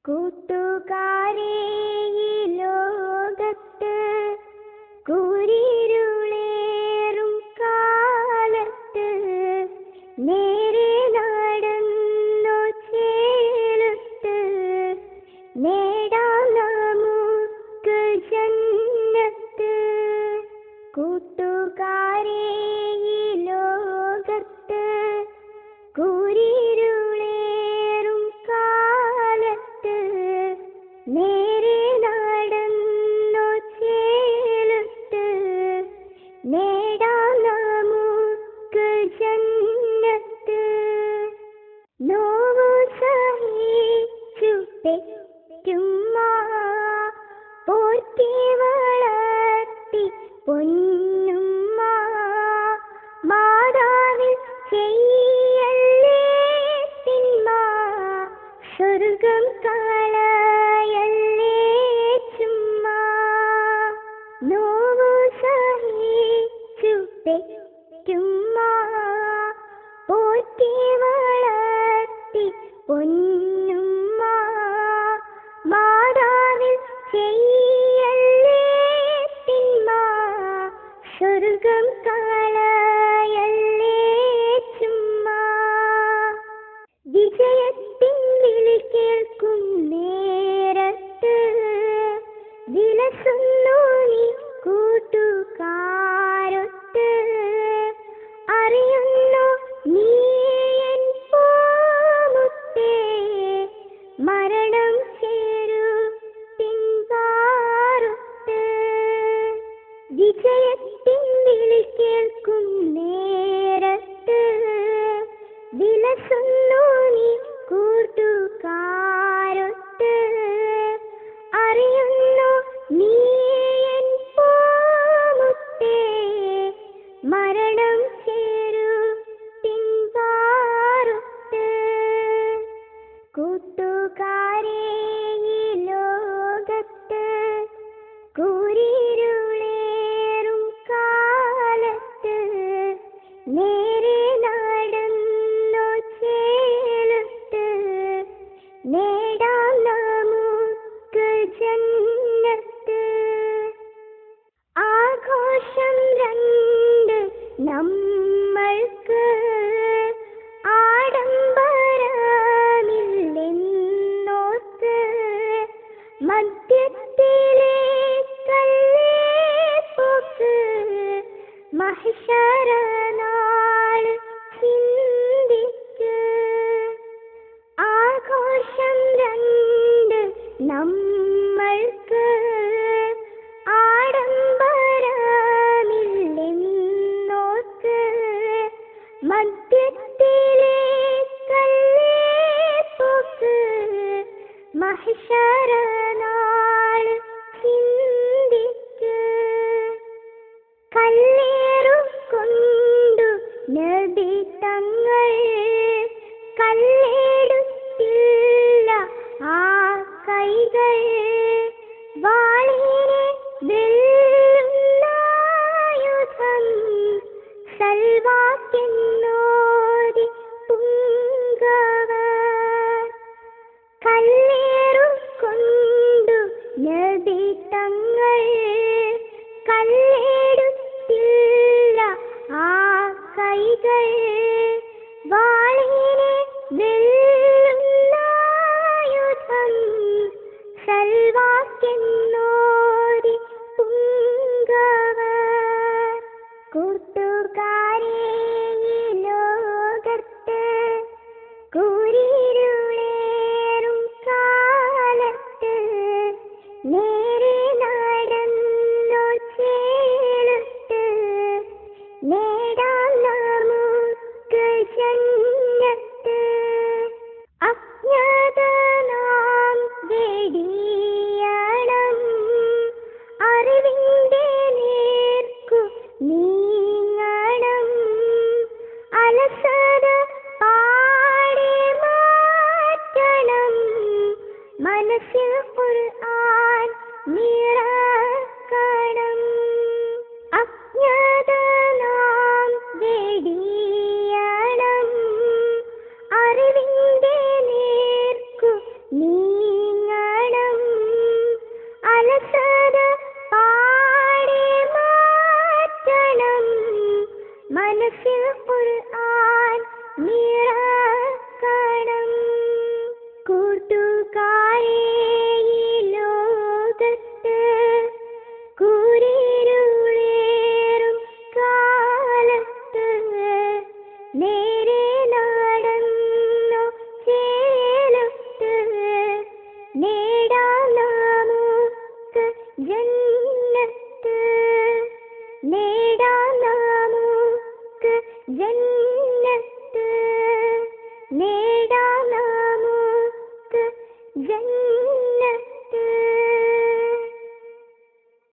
കൂട്ടുകാരേ ഈ ലോകത്ത് കൂരിരുളേറും കാലത്ത് നേരെ നടന്നു ചേലത്ത് നേടാം നമുക്ക് ജന്നത്ത്. കൂട്ടുകാരേ ഈ ലോകത്ത് കൂരിരുളേറും കാലത്ത് നേരെ നടന്നു ചേലത്ത് നേടാം നമുക്ക് ജന്നത്ത്. നോവു സഹിച്ചു പെറ്റുമ്മ പോറ്റി വളർത്തി പൊന്നുമ്മ മാതാവിൽ ചെയ്യല്ലേ തിന്മ സ്വർഗം കളയല്ലേ ചുമ്മാ. നോവു സഹിച്ചു പെറ്റുമ്മ പോറ്റി വളർത്തി പൊന്നുമ്മ മാതാവിൽ ചെയ്യല്ലേ തിന്മ സ്വർഗം കളയല്ലേ ചുമ്മാ. വിജയത്തിൻ വിളി കേൾക്കും നേരത്ത് വിലസുന്നു നീ കൂട്ടുകാരൊത്ത്. അറിയുന്നു നീ എൻ പൂമുത്തേ മരണം ചേരൂ പിൻകാരൊത്ത്. വിജയത്തിൻ വിളി കേൾക്കും നേരത്ത് വിലസുന്നു നീ കൂട്ടുകാരൊത്ത്. അറിയുന്നു നീ എൻ പൂമുത്തേ മരണം ചേരൂ പിൻകാരൊത്ത്. കൂട്ടുകാരേ ഈ ലോകത്ത് കൂരിരുളേറും കാലത്ത് നേരെ നടന്നു ചേലത്ത് നേടാം നമുക്ക് ജന്നത്ത്. ആഘോഷം രണ്ട് നമ്മൾക്ക് ആഡംബരമില്ലെന്നോർത്ത് മധ്യത്തിലേക്കല്ലേ പോക്ക് മഹിഷരനാള് ചിന്തിക്ക്. ആഘോഷം രണ്ട് നമ്മൾക്ക് ആഡംബരമില്ലെന്നോർത്ത് മധ്യത്തിലേക്കല്ലേ പോക്ക് മഹിഷരനാള് ചിന്തിക്ക്. കല്ലേറുകൊണ്ടു നബി തങ്ങൾ കല്ലെടുത്തില്ല ആ കൈകൾ വാളിനെ വെല്ലുന്നായുധം സൽവാക്കെന്നോതി പുങ്കവർ. കല്ലേറുകൊണ്ടു നബി തങ്ങൾ കല്ലെടുത്തില്ല ആ കൈകൾ വാളിനെ വെല്ലുന്നായുധം സൽവാക്കെന്നോതി പുങ്കവർ. കൂട്ടുകാരേ ഈ ലോകത്ത് കൂരിരുളേറും കാലത്ത് നേരെ നടന്നു ചേലത്ത് നേടാം നമുക്ക് ജന്നത്ത്. അജ്ഞത നാം വെടിയണം അറിവിന്റെ നേർക്കു നീങ്ങണം അലസത പാടെ മാറ്റണം മനസ്സിൽ ഖുർആൻ നിറക്കണം. അജ്ഞത നാം വെടിയണം അറിവിന്റെ നേർക്കു നീങ്ങണം നേരെ നടന്നു ചേലത്ത് നേടാം നമുക്ക് ജന്നത്ത് നേടാം നമുക്ക് ജന്നത്ത്